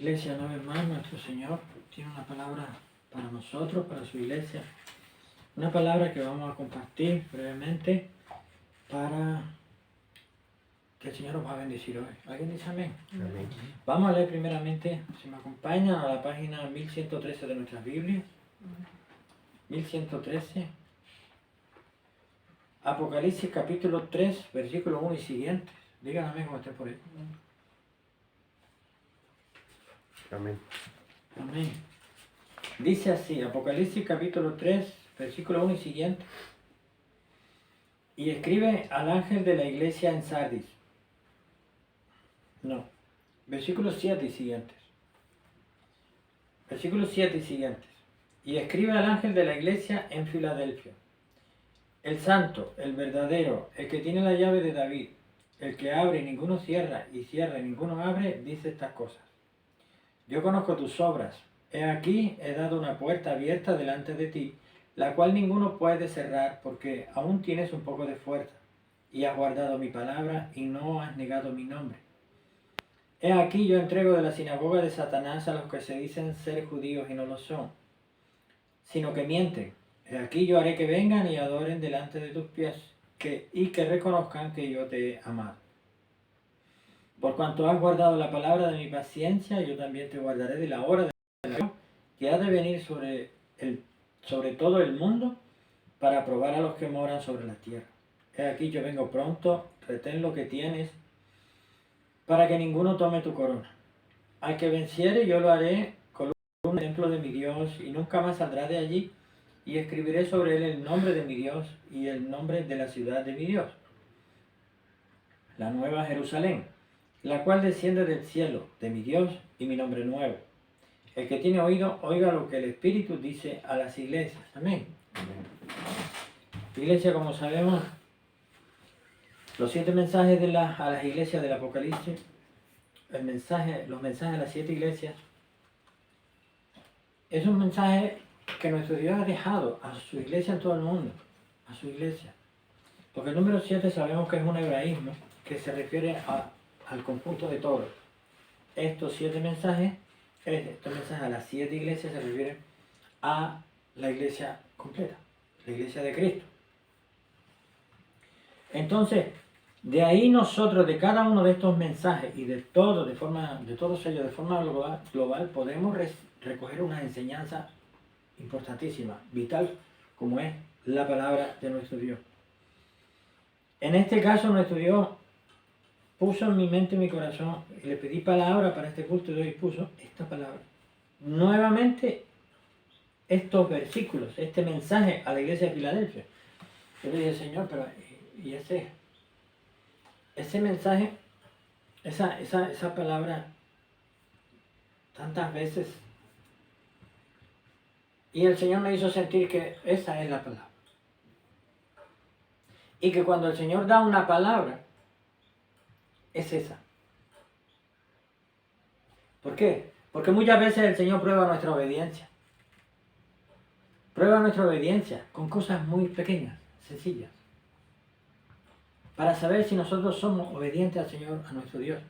Iglesia, una vez más, nuestro Señor tiene una palabra para nosotros, para su iglesia. Una palabra que vamos a compartir brevemente para que el Señor nos va a bendecir hoy. ¿Alguien dice amén? Amén. Vamos a leer primeramente, si me acompañan, a la página 1113 de nuestras Biblias. 1113. Apocalipsis capítulo 3, versículo 1 y siguientes. Díganme amén como estén por ahí. Amén. Amén. Dice así, Apocalipsis capítulo 3, versículo 1 y siguiente. Y escribe al ángel de la iglesia en Sardis. No, versículos 7 y siguientes. Versículos 7 y siguientes. Y escribe al ángel de la iglesia en Filadelfia. El santo, el verdadero, el que tiene la llave de David, el que abre y ninguno cierra, y cierra y ninguno abre, dice estas cosas. Yo conozco tus obras. He aquí, he dado una puerta abierta delante de ti, la cual ninguno puede cerrar, porque aún tienes un poco de fuerza, y has guardado mi palabra, y no has negado mi nombre. He aquí, yo entrego de la sinagoga de Satanás a los que se dicen ser judíos y no lo son, sino que mienten. He aquí, yo haré que vengan y adoren delante de tus pies, y que reconozcan que yo te he amado. Por cuanto has guardado la palabra de mi paciencia, yo también te guardaré de la hora de la que ha de venir sobre todo el mundo, para probar a los que moran sobre la tierra. He aquí, yo vengo pronto, retén lo que tienes, para que ninguno tome tu corona. Al que venciere, yo lo haré columna del templo de mi Dios, y nunca más saldrá de allí, y escribiré sobre él el nombre de mi Dios y el nombre de la ciudad de mi Dios, la nueva Jerusalén, la cual desciende del cielo, de mi Dios, y mi nombre nuevo. El que tiene oído, oiga lo que el Espíritu dice a las iglesias. Amén. Iglesia, como sabemos, los 7 mensajes a las iglesias del Apocalipsis, los mensajes a las 7 iglesias, es un mensaje que nuestro Dios ha dejado a su iglesia en todo el mundo, a su iglesia. Porque el número 7 sabemos que es un hebraísmo que se refiere al conjunto de todos. Estos 7 mensajes, a las 7 iglesias se refieren a la iglesia completa, la iglesia de Cristo. Entonces, de ahí nosotros, de cada uno de estos mensajes y de todos ellos de forma global podemos recoger una enseñanza importantísima, vital, como es la palabra de nuestro Dios. En este caso, nuestro Dios puso en mi mente y mi corazón, y le pedí palabra para este culto de hoy, puso esta palabra. Nuevamente, estos versículos, este mensaje a la iglesia de Filadelfia. Yo le dije, Señor, pero ¿y ese mensaje, esa palabra, tantas veces? Y el Señor me hizo sentir que esa es la palabra. Y que cuando el Señor da una palabra, es esa. ¿Por qué? Porque muchas veces el Señor prueba nuestra obediencia. Prueba nuestra obediencia con cosas muy pequeñas, sencillas, para saber si nosotros somos obedientes al Señor, a nuestro Dios.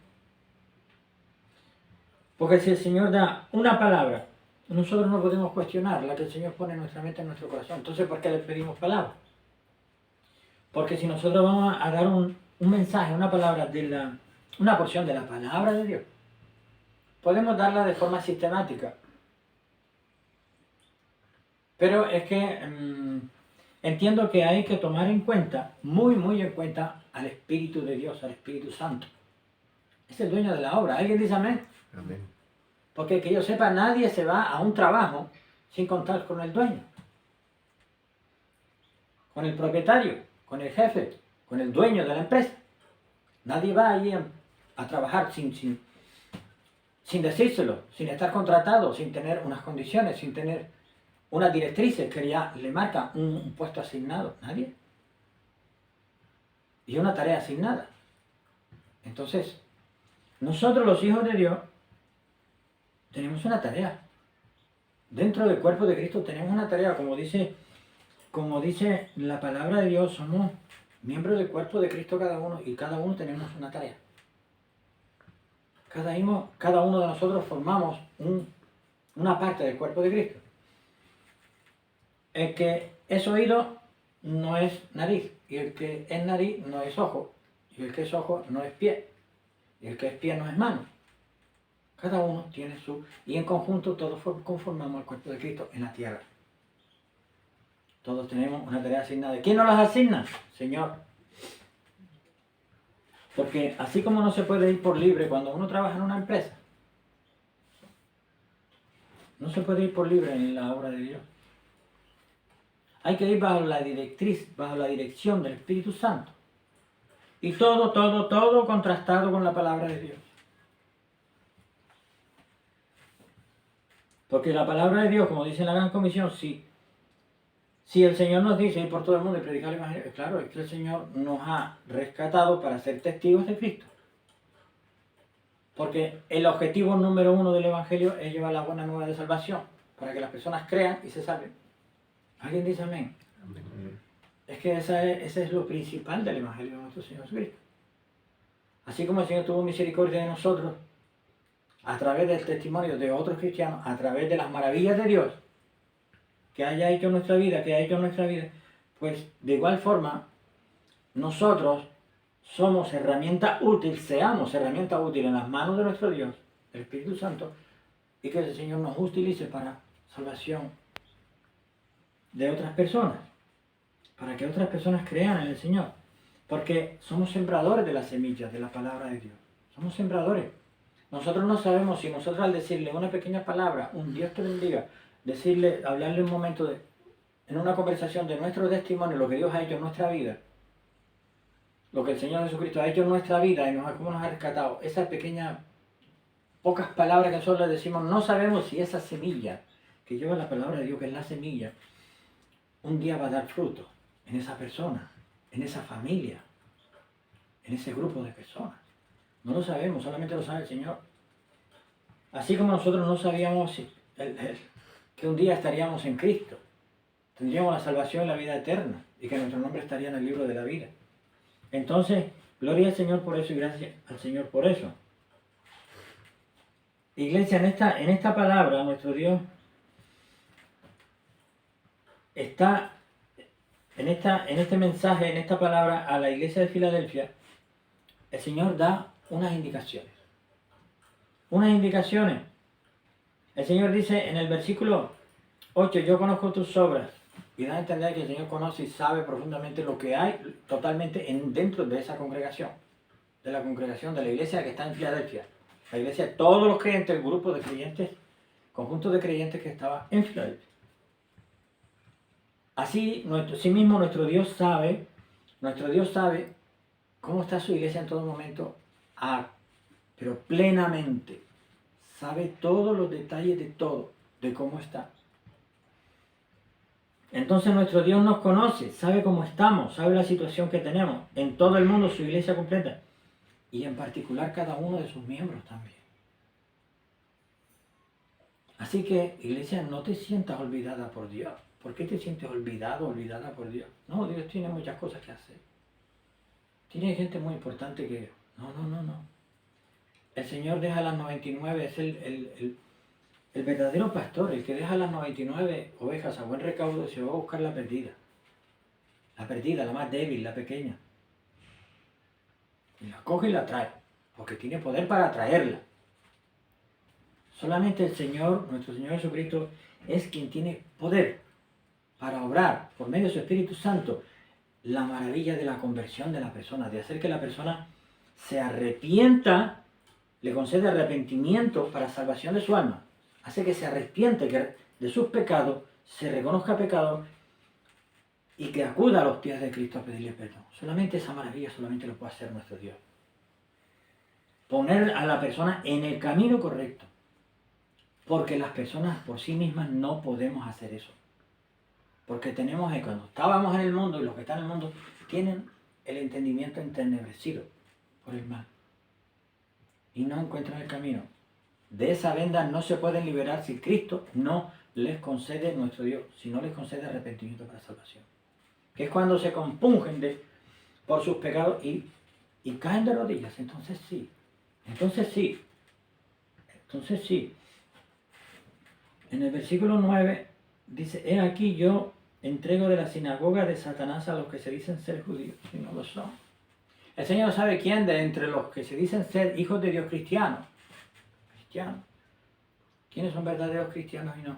Porque si el Señor da una palabra, nosotros no podemos cuestionar la que el Señor pone en nuestra mente, en nuestro corazón. Entonces, ¿por qué le pedimos palabra? Porque si nosotros vamos a dar un mensaje, una palabra, una porción de la palabra de Dios, podemos darla de forma sistemática. Pero es que entiendo que hay que tomar en cuenta, muy en cuenta, al Espíritu de Dios, al Espíritu Santo. Es el dueño de la obra. ¿Alguien dice amén? Amén. Porque que yo sepa, nadie se va a un trabajo sin contar con el dueño, con el propietario, con el jefe, con el dueño de la empresa. Nadie va allí a trabajar sin decírselo, sin estar contratado, sin tener unas condiciones, sin tener unas directrices que ya le marca un puesto asignado. Nadie. Y una tarea asignada. Entonces, nosotros los hijos de Dios tenemos una tarea. Dentro del cuerpo de Cristo tenemos una tarea, como dice la palabra de Dios, somos miembros del cuerpo de Cristo cada uno, y cada uno tenemos una tarea. cada uno de nosotros formamos una parte del cuerpo de Cristo. El que es oído no es nariz, y el que es nariz no es ojo, y el que es ojo no es pie, y el que es pie no es mano. Cada uno tiene su... Y en conjunto todos conformamos el cuerpo de Cristo en la tierra. Todos tenemos una tarea asignada. ¿Quién nos las asigna? Señor. Porque así como no se puede ir por libre cuando uno trabaja en una empresa, no se puede ir por libre en la obra de Dios. Hay que ir bajo la directriz, bajo la dirección del Espíritu Santo. Y todo contrastado con la palabra de Dios. Porque la palabra de Dios, como dice en la Gran Comisión, si el Señor nos dice ir por todo el mundo y predicar el Evangelio, claro, es que el Señor nos ha rescatado para ser testigos de Cristo. Porque el objetivo número 1 del Evangelio es llevar la buena nueva de salvación, para que las personas crean y se salven. ¿Alguien dice amén? Amén. Es que ese es lo principal del Evangelio de nuestro Señor Jesucristo. Así como el Señor tuvo misericordia de nosotros, a través del testimonio de otros cristianos, a través de las maravillas de Dios, que haya hecho en nuestra vida, pues de igual forma, nosotros somos herramienta útil, seamos herramienta útil en las manos de nuestro Dios, el Espíritu Santo, y que el Señor nos utilice para salvación de otras personas, para que otras personas crean en el Señor, porque somos sembradores de las semillas de la palabra de Dios, somos sembradores. Nosotros no sabemos si nosotros al decirle una pequeña palabra, un Dios te bendiga, hablarle un momento en una conversación de nuestro testimonio, lo que Dios ha hecho en nuestra vida, lo que el Señor Jesucristo ha hecho en nuestra vida y cómo nos ha rescatado, esas pequeñas, pocas palabras que nosotros le decimos, no sabemos si esa semilla que lleva la palabra de Dios, que es la semilla, un día va a dar fruto en esa persona, en esa familia, en ese grupo de personas. No lo sabemos, solamente lo sabe el Señor. Así como nosotros no sabíamos que un día estaríamos en Cristo, tendríamos la salvación y la vida eterna, y que nuestro nombre estaría en el libro de la vida. Entonces, gloria al Señor por eso y gracias al Señor por eso. Iglesia, en esta palabra, nuestro Dios está, en este mensaje, en esta palabra a la iglesia de Filadelfia, el Señor da unas indicaciones. Unas indicaciones. El Señor dice en el versículo 8, yo conozco tus obras. Y da a entender que el Señor conoce y sabe profundamente lo que hay totalmente dentro de esa congregación. De la congregación, de la iglesia que está en Filadelfia. La iglesia de todos los creyentes, el grupo de creyentes, conjunto de creyentes que estaba en Filadelfia. Así mismo nuestro Dios sabe cómo está su iglesia en todo momento, pero plenamente. Sabe todos los detalles de todo, de cómo está. Entonces nuestro Dios nos conoce, sabe cómo estamos, sabe la situación que tenemos en todo el mundo, su iglesia completa, y en particular cada uno de sus miembros también. Así que, iglesia, no te sientas olvidada por Dios. ¿Por qué te sientes olvidado, olvidada por Dios? No, Dios tiene muchas cosas que hacer. Tiene gente muy importante que... No. El Señor deja las 99, es el verdadero pastor, el que deja las 99 ovejas a buen recaudo y se va a buscar la perdida. La perdida, la más débil, la pequeña. Y la coge y la trae, porque tiene poder para traerla. Solamente el Señor, nuestro Señor Jesucristo, es quien tiene poder para obrar por medio de su Espíritu Santo la maravilla de la conversión de la persona, de hacer que la persona se arrepienta, le concede arrepentimiento para salvación de su alma. Hace que se arrepiente de sus pecados, se reconozca pecado y que acuda a los pies de Cristo a pedirle perdón. Solamente esa maravilla solamente lo puede hacer nuestro Dios. Poner a la persona en el camino correcto. Porque las personas por sí mismas no podemos hacer eso. Porque cuando estábamos en el mundo y los que están en el mundo tienen el entendimiento entenebrecido por el mal. Y no encuentran el camino. De esa venda no se pueden liberar si Cristo no les concede, nuestro Dios, si no les concede arrepentimiento para salvación. Que es cuando se compungen por sus pecados y caen de rodillas. Entonces sí. Entonces sí, en el versículo 9 dice, he aquí yo entrego de la sinagoga de Satanás a los que se dicen ser judíos y no lo son. El Señor sabe quién de entre los que se dicen ser hijos de Dios cristianos. ¿Quiénes son verdaderos cristianos y no?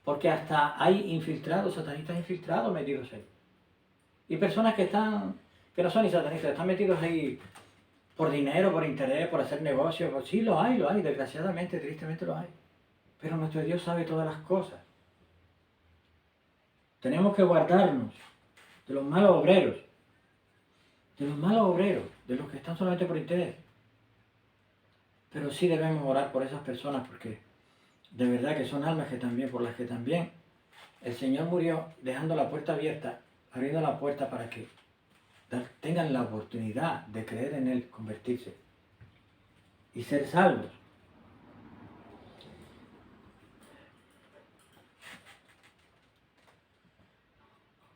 Porque hasta hay infiltrados, satanistas infiltrados metidos ahí. Y personas que no son ni satanistas, están metidos ahí por dinero, por interés, por hacer negocios. Sí, lo hay, desgraciadamente, tristemente lo hay. Pero nuestro Dios sabe todas las cosas. Tenemos que guardarnos de los malos obreros, de los que están solamente por interés. Pero sí debemos orar por esas personas porque de verdad que son almas que también, por las que también el Señor murió dejando la puerta abierta, abriendo la puerta para que tengan la oportunidad de creer en Él, convertirse y ser salvos.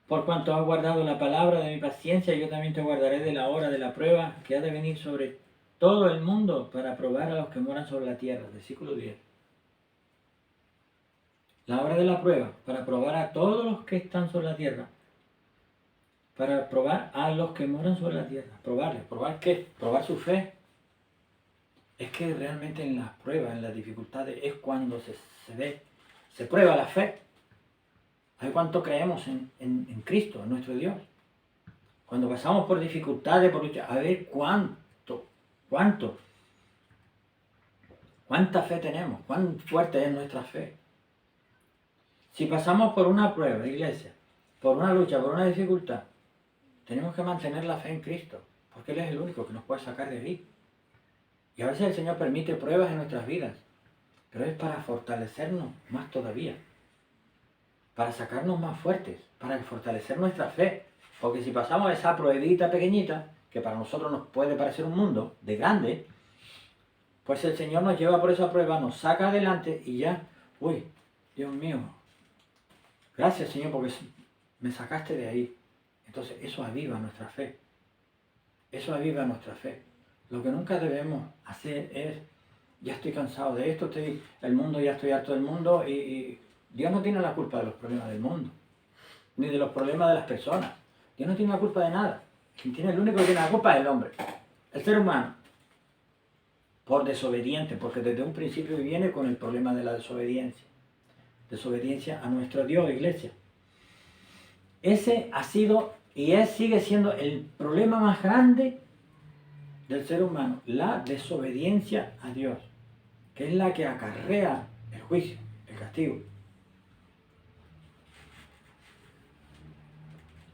Por cuanto has guardado la palabra de mi paciencia, yo también te guardaré de la hora de la prueba que ha de venir sobre todo el mundo para probar a los que moran sobre la tierra. Versículo 10. La hora de la prueba, para probar a todos los que están sobre la tierra. Para probar a los que moran sobre la tierra. Probarles. ¿Probar qué? Probar su fe. Es que realmente en las pruebas, en las dificultades, es cuando se prueba la fe. ¿Hay cuánto creemos en Cristo, en nuestro Dios? Cuando pasamos por dificultades, por lucha, a ver cuánta fe tenemos, cuán fuerte es nuestra fe. Si pasamos por una prueba, iglesia, por una lucha, por una dificultad, tenemos que mantener la fe en Cristo, porque Él es el único que nos puede sacar de ahí. Y a veces el Señor permite pruebas en nuestras vidas, pero es para fortalecernos más todavía, para sacarnos más fuertes, para fortalecer nuestra fe. Porque si pasamos esa pruebita pequeñita, que para nosotros nos puede parecer un mundo de grande, pues el Señor nos lleva por esa prueba, nos saca adelante y ya, uy, Dios mío, gracias Señor porque me sacaste de ahí. Entonces eso aviva nuestra fe. Eso aviva nuestra fe. Lo que nunca debemos hacer es, ya estoy cansado de esto, ya estoy harto del mundo y Dios no tiene la culpa de los problemas del mundo, ni de los problemas de las personas. Dios no tiene la culpa de nada. El único que tiene la culpa es el hombre, el ser humano, por desobediente, porque desde un principio viene con el problema de la desobediencia. Desobediencia a nuestro Dios, iglesia. Ese ha sido y sigue siendo el problema más grande del ser humano, la desobediencia a Dios, que es la que acarrea el juicio, el castigo.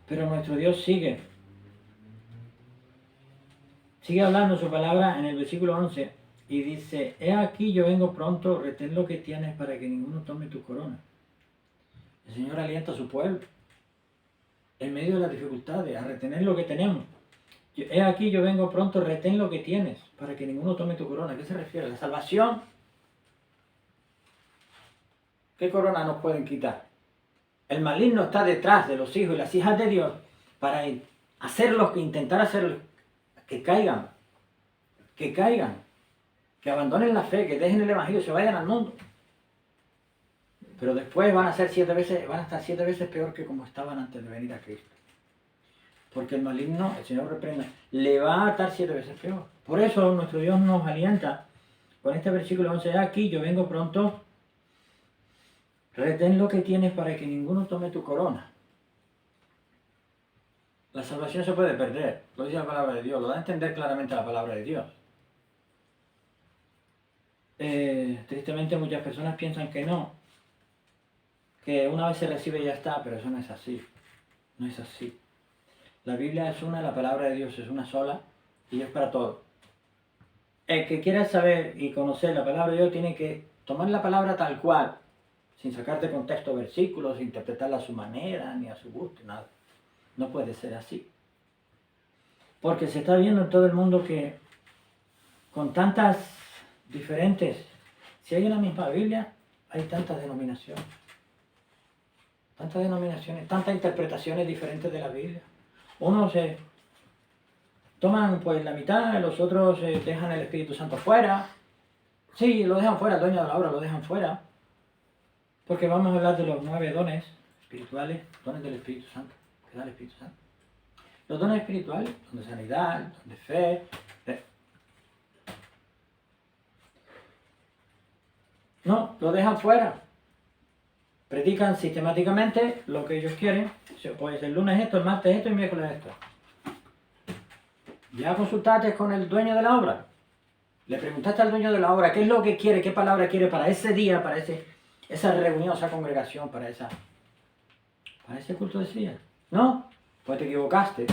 Pero nuestro Dios sigue hablando su palabra en el versículo 11 y dice, he aquí yo vengo pronto, retén lo que tienes para que ninguno tome tu corona. El Señor alienta a su pueblo en medio de las dificultades a retener lo que tenemos. He aquí yo vengo pronto, retén lo que tienes para que ninguno tome tu corona. ¿A qué se refiere? ¿La salvación? ¿Qué corona nos pueden quitar? El maligno está detrás de los hijos y las hijas de Dios para intentar hacerlos que caigan, que abandonen la fe, que dejen el evangelio, se vayan al mundo. Pero después van a estar 7 veces peor que como estaban antes de venir a Cristo. Porque el maligno, el Señor reprenda, le va a atar 7 veces peor. Por eso nuestro Dios nos alienta con este versículo 11, aquí yo vengo pronto, retén lo que tienes para que ninguno tome tu corona. La salvación se puede perder, lo dice la palabra de Dios, lo da a entender claramente la palabra de Dios. Tristemente muchas personas piensan que no, que una vez se recibe y ya está, pero eso no es así, no es así. La Biblia es una, la palabra de Dios es una sola y es para todos. El que quiera saber y conocer la palabra de Dios tiene que tomar la palabra tal cual, sin sacar de contexto versículos, sin interpretarla a su manera, ni a su gusto, nada. No puede ser así. Porque se está viendo en todo el mundo que con tantas diferentes, si hay una misma Biblia, hay tantas denominaciones. Tantas interpretaciones diferentes de la Biblia. Unos se toman pues la mitad, los otros dejan el Espíritu Santo fuera. Sí, lo dejan fuera, el dueño de la obra lo dejan fuera. Porque vamos a hablar de los 9 dones espirituales, dones del Espíritu Santo, que da el Espíritu Santo. Los dones espirituales, don de sanidad, don de fe. No, lo dejan fuera. Predican sistemáticamente lo que ellos quieren. Pues el lunes esto, el martes esto y el miércoles esto. Ya consultaste con el dueño de la obra. Le preguntaste al dueño de la obra qué es lo que quiere, qué palabra quiere para ese día, para esa reunión, esa congregación, para ese culto de ese día. No, pues te equivocaste.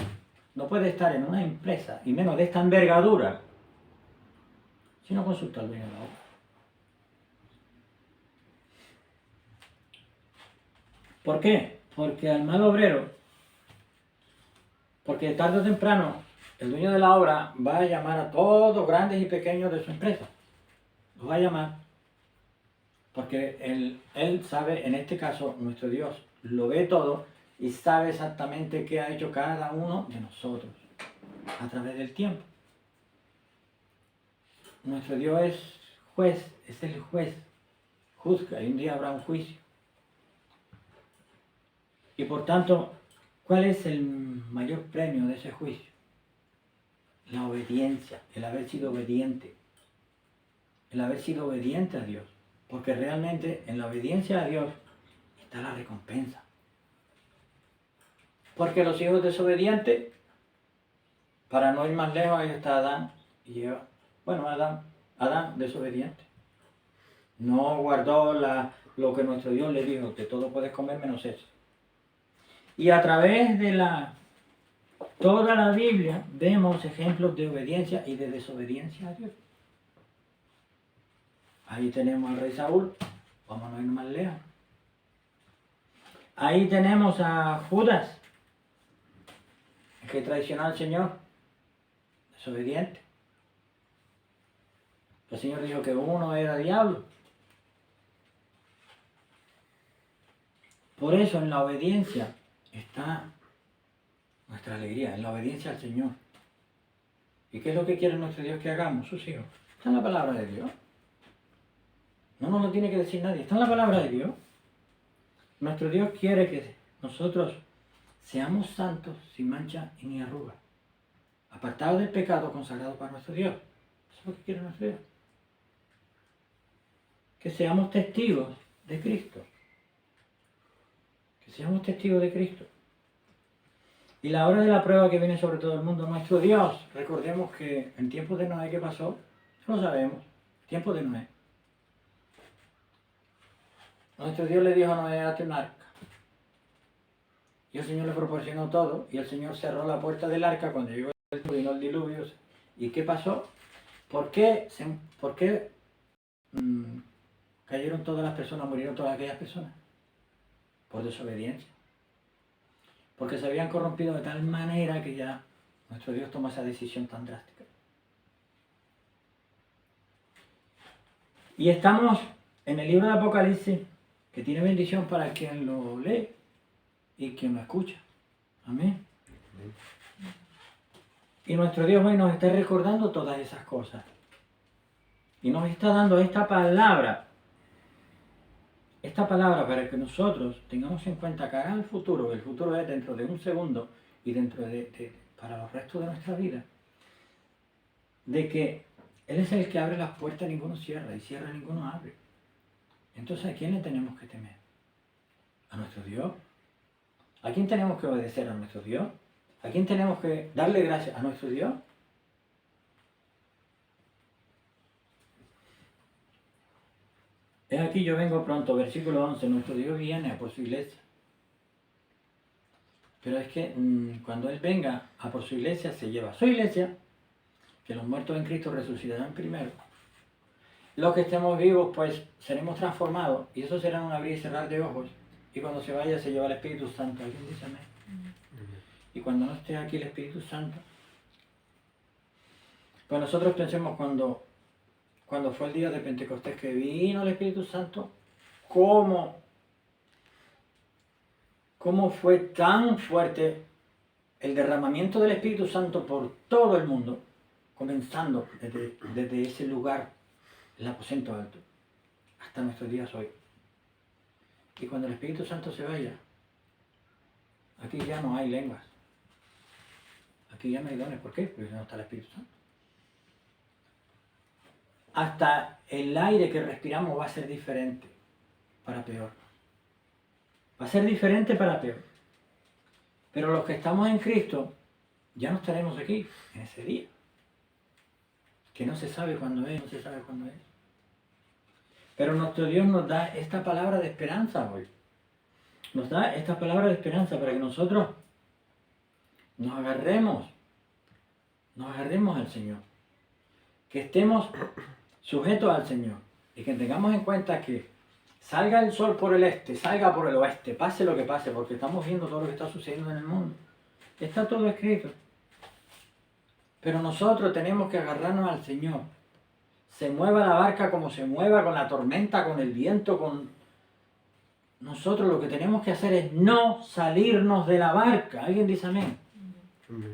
No puedes estar en una empresa, y menos de esta envergadura, si no consulta al dueño de la obra. ¿Por qué? Porque al mal obrero, porque tarde o temprano el dueño de la obra va a llamar a todos, grandes y pequeños de su empresa. Los va a llamar. Porque él sabe, en este caso, nuestro Dios lo ve todo y sabe exactamente qué ha hecho cada uno de nosotros a través del tiempo. Nuestro Dios es juez, es el juez. Juzga y un día habrá un juicio. Y por tanto, ¿cuál es el mayor premio de ese juicio? La obediencia, el haber sido obediente. El haber sido obediente a Dios. Porque realmente en la obediencia a Dios está la recompensa. Porque los hijos desobedientes, para no ir más lejos, ahí está Adán y Eva. Bueno, Adán desobediente. No guardó lo que nuestro Dios le dijo, que todo puedes comer menos eso. Y a través de toda la Biblia vemos ejemplos de obediencia y de desobediencia a Dios. Ahí tenemos al rey Saúl, vamos a ir más lejos. Ahí tenemos a Judas, que traicionó al Señor, desobediente. El Señor dijo que uno era diablo. Por eso en la obediencia está nuestra alegría, en la obediencia al Señor. ¿Y qué es lo que quiere nuestro Dios que hagamos, sus hijos? Está en la palabra de Dios. No nos lo tiene que decir nadie, está en la palabra de Dios. Nuestro Dios quiere que nosotros seamos santos, sin mancha y ni arruga, apartados del pecado, consagrados para nuestro Dios. Eso es lo que quiere nuestro Dios. Que seamos testigos de Cristo. Que seamos testigos de Cristo. Y la hora de la prueba que viene sobre todo el mundo, nuestro Dios, recordemos que en tiempos de Noé, ¿qué pasó? No lo sabemos. Tiempos de Noé. Nuestro Dios le dijo a Noé, hazte un arca. Y el Señor le proporcionó todo, y el Señor cerró la puerta del arca cuando llegó el diluvio. ¿Y qué pasó? ¿Por qué cayeron todas las personas, murieron todas aquellas personas? Por desobediencia. Porque se habían corrompido de tal manera que ya nuestro Dios toma esa decisión tan drástica. Y estamos en el libro de Apocalipsis, que tiene bendición para quien lo lee y quien lo escucha. Amén. Y nuestro Dios hoy nos está recordando todas esas cosas. Y nos está dando esta palabra para que nosotros tengamos en cuenta que el futuro es dentro de un segundo y para los restos de nuestra vida, de que Él es el que abre las puertas, ninguno cierra, y cierra, ninguno abre. Entonces, ¿a quién le tenemos que temer? ¿A nuestro Dios? ¿A quién tenemos que obedecer? ¿A nuestro Dios? ¿A quién tenemos que darle gracias? ¿A nuestro Dios? Es aquí yo vengo pronto, versículo 11, nuestro Dios viene a por su iglesia. Pero es que cuando Él venga a por su iglesia, se lleva a su iglesia, que los muertos en Cristo resucitarán primero. Los que estemos vivos, pues seremos transformados, y eso será un abrir y cerrar de ojos. Y cuando se vaya, se lleva el Espíritu Santo. ¿Alguien dice amén? Y cuando no esté aquí el Espíritu Santo, pues nosotros pensemos cuando fue el día de Pentecostés que vino el Espíritu Santo, cómo fue tan fuerte el derramamiento del Espíritu Santo por todo el mundo, comenzando desde ese lugar el aposento alto, hasta nuestros días hoy. Y cuando el Espíritu Santo se vaya, aquí ya no hay lenguas. Aquí ya no hay dones. ¿Por qué? Porque no está el Espíritu Santo. Hasta el aire que respiramos va a ser diferente, para peor. Va a ser diferente para peor. Pero los que estamos en Cristo, ya no estaremos aquí, en ese día. Que no se sabe cuándo es, no se sabe cuándo es. Pero nuestro Dios nos da esta palabra de esperanza hoy. Nos da esta palabra de esperanza para que nosotros nos agarremos al Señor. Que estemos sujetos al Señor. Y que tengamos en cuenta que salga el sol por el este, salga por el oeste, pase lo que pase, porque estamos viendo todo lo que está sucediendo en el mundo. Está todo escrito. Pero nosotros tenemos que agarrarnos al Señor. Se mueva la barca como se mueva, con la tormenta, con el viento, con... Nosotros lo que tenemos que hacer es no salirnos de la barca. ¿Alguien dice amén? Amén.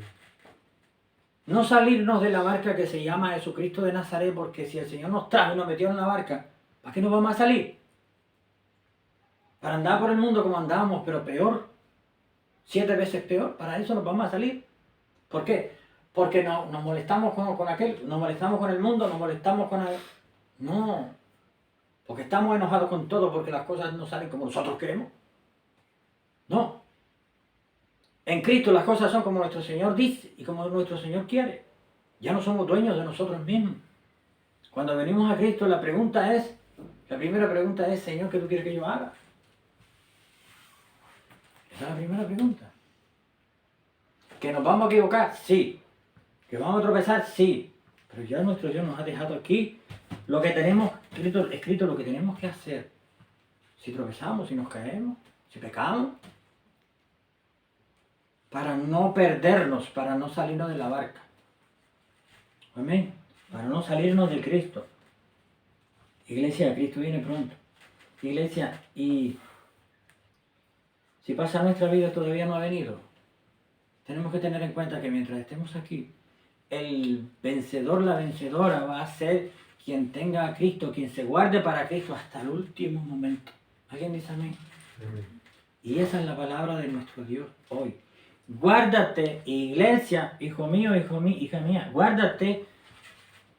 No salirnos de la barca que se llama Jesucristo de Nazaret, porque si el Señor nos trajo y nos metió en la barca, ¿para qué nos vamos a salir? Para andar por el mundo como andábamos, pero peor, 7 veces peor, para eso nos vamos a salir. ¿Por qué? Porque nos molestamos con aquel, nos molestamos con el mundo, nos molestamos con el... No, porque estamos enojados con todo, porque las cosas no salen como nosotros queremos. No. En Cristo las cosas son como nuestro Señor dice y como nuestro Señor quiere. Ya no somos dueños de nosotros mismos. Cuando venimos a Cristo la primera pregunta es, Señor, ¿qué tú quieres que yo haga? Esa es la primera pregunta. ¿Que nos vamos a equivocar? Sí. ¿Que vamos a tropezar? Sí. Pero ya nuestro Dios nos ha dejado aquí lo que tenemos escrito lo que tenemos que hacer. Si tropezamos, si nos caemos, si pecamos. Para no perdernos, para no salirnos de la barca. Amén. Para no salirnos de Cristo. Iglesia, Cristo viene pronto. Iglesia, y si pasa nuestra vida todavía no ha venido, tenemos que tener en cuenta que mientras estemos aquí, el vencedor, la vencedora va a ser quien tenga a Cristo, quien se guarde para Cristo hasta el último momento. ¿Alguien dice amén? Amén. Y esa es la palabra de nuestro Dios hoy. Guárdate, iglesia, hijo mío, hija mía, guárdate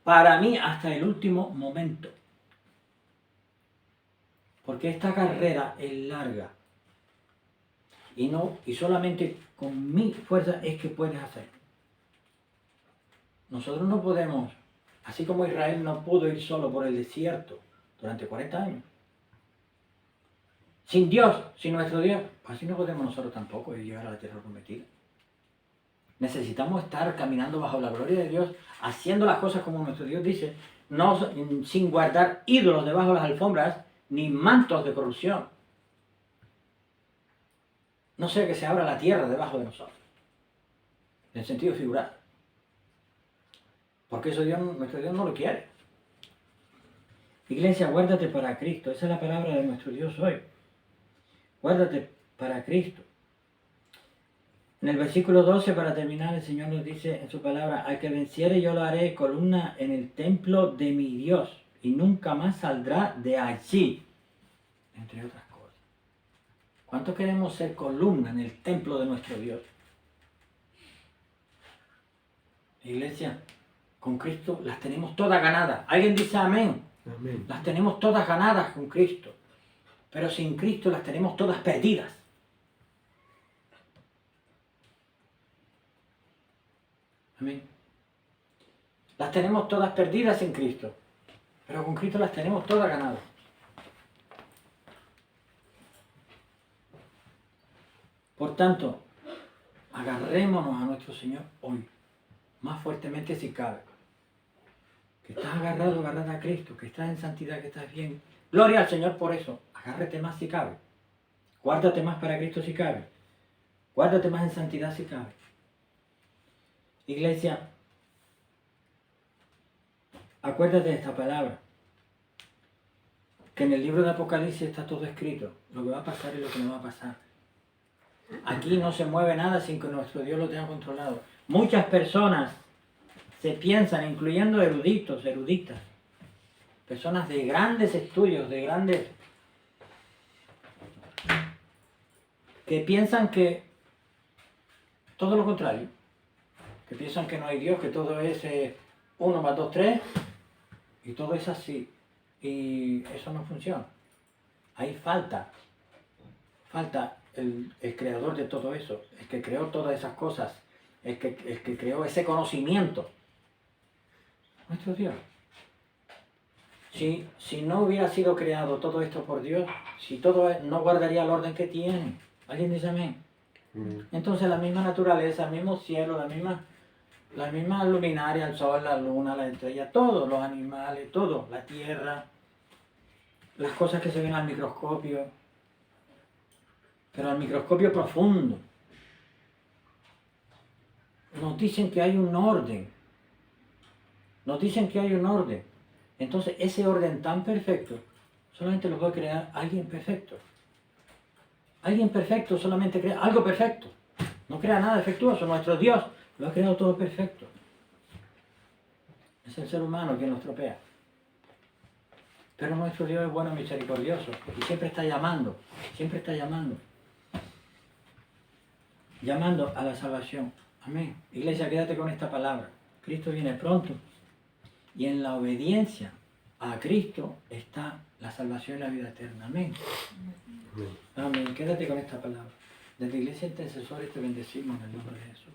para mí hasta el último momento. Porque esta carrera es larga. Y solamente con mi fuerza es que puedes hacer. Nosotros no podemos, así como Israel no pudo ir solo por el desierto durante 40 años. Sin Dios, sin nuestro Dios, así no podemos nosotros tampoco llegar a la tierra prometida. Necesitamos estar caminando bajo la gloria de Dios, haciendo las cosas como nuestro Dios dice, sin guardar ídolos debajo de las alfombras, ni mantos de corrupción. No sea que se abra la tierra debajo de nosotros, en sentido figurado. Porque eso nuestro Dios no lo quiere. Iglesia, guárdate para Cristo. Esa es la palabra de nuestro Dios hoy. Guárdate para Cristo. En el versículo 12, para terminar, el Señor nos dice en su palabra, al que venciere yo lo haré columna en el templo de mi Dios, y nunca más saldrá de allí, entre otras cosas. ¿Cuántos queremos ser columna en el templo de nuestro Dios? Iglesia, con Cristo las tenemos todas ganadas. ¿Alguien dice amén? Amén. Las tenemos todas ganadas con Cristo. Pero sin Cristo las tenemos todas perdidas. Amén. Las tenemos todas perdidas sin Cristo. Pero con Cristo las tenemos todas ganadas. Por tanto, agarrémonos a nuestro Señor hoy. Más fuertemente si cabe. Que estás agarrado, agarrada a Cristo, que estás en santidad, que estás bien. Gloria al Señor por eso. Agárrate más si cabe. Guárdate más para Cristo si cabe. Guárdate más en santidad si cabe. Iglesia, acuérdate de esta palabra. Que en el libro de Apocalipsis está todo escrito. Lo que va a pasar y lo que no va a pasar. Aquí no se mueve nada sin que nuestro Dios lo tenga controlado. Muchas personas se piensan, incluyendo eruditos, eruditas, personas de grandes estudios, que piensan que todo lo contrario, que piensan que no hay Dios, que todo es 1 más 2, 3, y todo es así. Y eso no funciona. Ahí falta el creador de todo eso, el que creó todas esas cosas, el que creó ese conocimiento. Nuestro Dios. Si no hubiera sido creado todo esto por Dios, si todo no guardaría el orden que tiene. ¿Alguien dice amén? Entonces la misma naturaleza, el mismo cielo, la misma luminaria, el sol, la luna, la estrella, todos los animales, todo, la tierra, las cosas que se ven al microscopio, pero al microscopio profundo. Nos dicen que hay un orden. Nos dicen que hay un orden. Entonces ese orden tan perfecto solamente lo puede crear alguien perfecto. Alguien perfecto solamente crea algo perfecto. No crea nada defectuoso. Nuestro Dios lo ha creado todo perfecto. Es el ser humano quien nos tropea. Pero nuestro Dios es bueno y misericordioso. Y siempre está llamando. Siempre está llamando. Llamando a la salvación. Amén. Iglesia, quédate con esta palabra. Cristo viene pronto. Y en la obediencia a Cristo está la salvación y la vida eterna. Amén. Amén. Quédate con esta palabra. Desde Iglesia Intercesores te bendecimos en el nombre de Jesús.